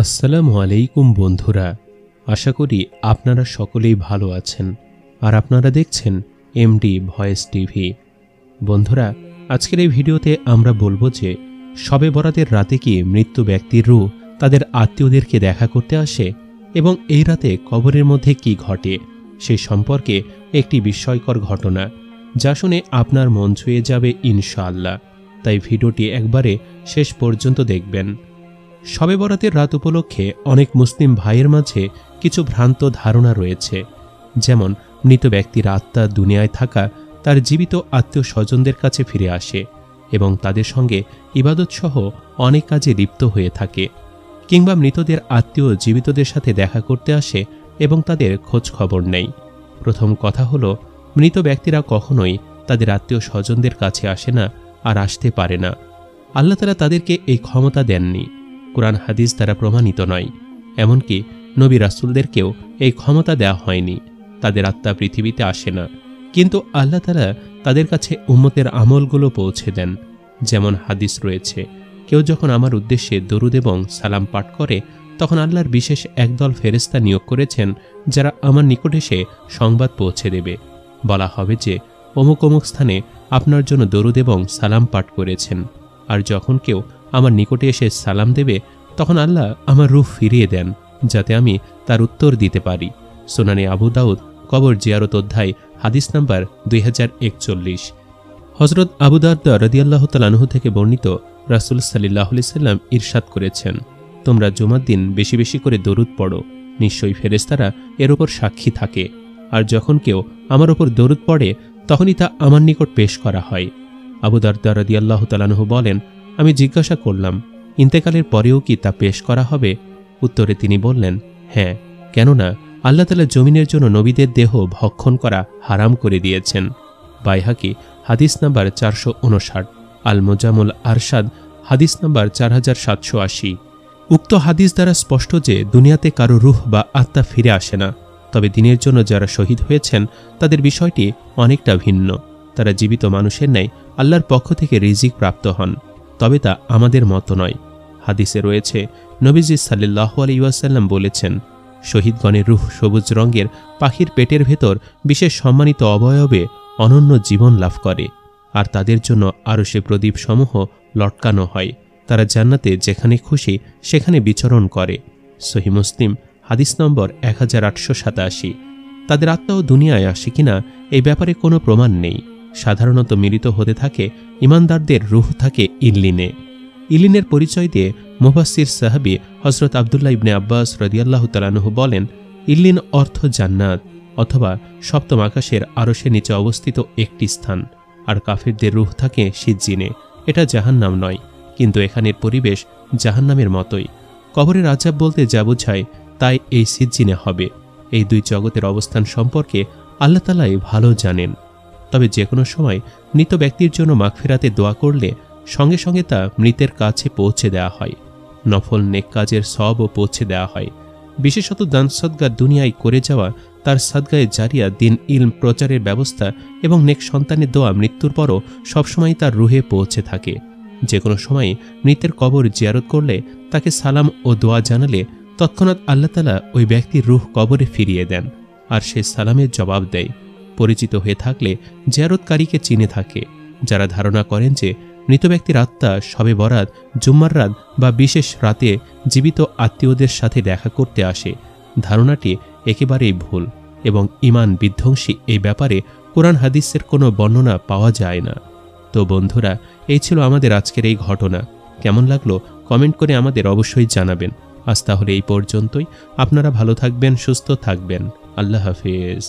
আসসালামু আলাইকুম বন্ধুরা, আশা করি আপনারা সকলেই ভালো আছেন আর আপনারা দেখছেন এমডি ভয়েস টিভি। বন্ধুরা, আজকের এই ভিডিওতে আমরা বলবো যে শবে বরাতের রাতে কি মৃত্যু ব্যক্তির রূহ তাদের আত্মীয়দেরকে দেখা করতে আসে এবং এই রাতে কবরের মধ্যে কি ঘটে সেই সম্পর্কে একটি বিস্ময়কর ঘটনা, যা শুনে আপনার মন ছুঁয়ে যাবে ইনশাআল্লাহ। তাই ভিডিওটি একবারে শেষ পর্যন্ত দেখবেন। শবে বরাতের রাত উপলক্ষে অনেক মুসলিম ভাইয়ের মাঝে কিছু ভ্রান্ত ধারণা রয়েছে, যেমন মৃত ব্যক্তির আত্মা দুনিয়ায় থাকা তার জীবিত আত্মীয় স্বজনদের কাছে ফিরে আসে এবং তাদের সঙ্গে ইবাদতসহ অনেক কাজে লিপ্ত হয়ে থাকে, কিংবা মৃতদের আত্মীয় জীবিতদের সাথে দেখা করতে আসে এবং তাদের খোঁজ খবর নেয়। প্রথম কথা হলো, মৃত ব্যক্তিরা কখনোই তাদের আত্মীয় স্বজনদের কাছে আসে না আর আসতে পারে না। আল্লাহ তাআলা তাদেরকে এই ক্ষমতা দেননি, কুরআন হাদিস দ্বারা প্রমাণিত নয়। এমনকি নবী রাসূলদেরকেও এই ক্ষমতা দেওয়া হয়নি। তাদের আত্মা পৃথিবীতে আসে না, কিন্তু আল্লাহ তাআলা তাদের কাছে উম্মতের আমলগুলো পৌঁছে দেন। যেমন হাদিস রয়েছে, কেউ যখন আমার উদ্দেশ্যে দরুদ এবং সালাম পাঠ করে, তখন আল্লাহর বিশেষ একদল ফেরেশতা নিয়োগ করেছেন যারা আমার নিকট এসে সংবাদ পৌঁছে দেবে। বলা হবে যে অমুক অমুক স্থানে আপনার জন্য দরুদ এবং সালাম পাঠ করেছেন। আর যখন কেউ আমার নিকটে এসে সালাম দেবে, তখন আল্লাহ আমার রূহ ফিরিয়ে দেন যাতে আমি তার উত্তর দিতে পারি। সুনানে আবু দাউদ কবর জিয়ারত অধ্যায় হাদিস নাম্বার 2041। হযরত আবু দারদা রাদিয়াল্লাহু তাআলা আনহু থেকে বর্ণিত, রাসূল সাল্লাল্লাহু আলাইহি সাল্লাম ইরশাদ করেছেন, তোমরা জুমার দিন বেশি বেশি করে দরুদ পড়ো, নিশ্চয়ই ফেরেশতারা এর উপর সাক্ষী থাকে। আর যখন কেউ আমার উপর দরুদ পড়ে, তখনই তা আমার নিকট পেশ করা হয়। আবু দারদা রাদিয়াল্লাহু তাআলা আনহু বলেন, আমি জিজ্ঞাসা করলাম, ইন্তেকালের পরেও কি তা পেশ করা হবে? উত্তরে তিনি বললেন, হ্যাঁ, কেননা আল্লাহ তাআলা জমিনের জন্য নবীদের দেহ ভক্ষণ করা হারাম করে দিয়েছেন। বাইহাকি হাদিস নাম্বার 459, আল মুজামুল আরশাদ হাদিস নাম্বার 4780। উক্ত হাদিস দ্বারা স্পষ্ট যে দুনিয়াতে কারো রূহ বা আত্মা ফিরে আসে না। তবে দিনের জন্য যারা শহীদ হয়েছেন তাদের বিষয়টি অনেকটা ভিন্ন। তারা জীবিত মানুষের ন্যায় আল্লাহর পক্ষ থেকে রিজিক প্রাপ্ত হন, তবে তা আমাদের মতো নয়। হাদিসে রয়েছে, নবীজি সাল্লাল্লাহু আলাইহি ওয়াসাল্লাম বলেছেন, শহীদগণের রূহ সবুজ রঙের পাখির পেটের ভেতর বিশেষ সম্মানিত অবয়বে অনন্য জীবন লাভ করে, আর তাদের জন্য আরশে প্রদীপ সমূহ লটকানো হয়। তারা জান্নাতে যেখানে খুশি সেখানে বিচরণ করে। সহিহ মুসলিম হাদিস নম্বর 1887। তাদের আত্মাও দুনিয়ায় আসে কিনা এই ব্যাপারে কোনো প্রমাণ নেই। সাধারণত মিলিত হতে থাকে ইমানদারদের রূহ থাকে ইল্লিনে। ইল্লিনের পরিচয় দিয়ে মুফাসসির সাহাবী হযরত আব্দুল্লাহ ইবনে আব্বাস রাদিয়াল্লাহু তাআলা আনহু বলেন, ইল্লিন অর্থ জান্নাত অথবা সপ্তম আকাশের আরশের নিচে অবস্থিত একটি স্থান। আর কাফেরদের রূহ থাকে সিজ্জিনে। এটা জাহান্নাম নয়, কিন্তু এখানের পরিবেশ জাহান্নামের মতোই। কবরের আযাব বলতে যা বোঝায় তাই এই সিজ্জিনে হবে। এই দুই জগতের অবস্থান সম্পর্কে আল্লাহ তাআলাই ভালো জানেন। তবে যে কোনো সময় মৃত ব্যক্তির জন্য মাগফিরাতে দোয়া করলে সঙ্গে সঙ্গে তা মৃতের কাছে পৌঁছে দেওয়া হয়। নফল নেক কাজের সওয়াবও পৌঁছে দেওয়া হয়। বিশেষত দান সদকা দুনিয়ায় করে যাওয়া তার সাদগায়ে জারিয়া, দিন ইলম প্রচারের ব্যবস্থা এবং নেক সন্তানের দোয়া মৃত্যুর পরও সবসময় তার রুহে পৌঁছে থাকে। যে কোনো সময় মৃতের কবর জিয়ারত করলে, তাকে সালাম ও দোয়া জানালে তৎক্ষণাৎ আল্লাহ তাআলা ওই ব্যক্তির রূহ কবরে ফিরিয়ে দেন আর সে সালামের জবাব দেয়। পরিচিত হয়ে থাকলে জিয়ারতকারীকে চিনে থাকে। যারা ধারণা করেন যে মৃত ব্যক্তির আত্মা শবে বরাত, জুম্মার রাত বা বিশেষ রাতে জীবিত আত্মীয়দের সাথে দেখা করতে আসে, ধারণাটি একেবারেই ভুল এবং ঈমান বিধ্বংসী। এই ব্যাপারে কুরআন হাদিসের কোনো বর্ণনা পাওয়া যায় না। তো বন্ধুরা, এই ছিল আমাদের আজকের এই ঘটনা। কেমন লাগলো কমেন্ট করে আমাদের অবশ্যই জানাবেন। আজ তাহলে এই পর্যন্তই। আপনারা ভালো থাকবেন, সুস্থ থাকবেন। আল্লাহ হাফেজ।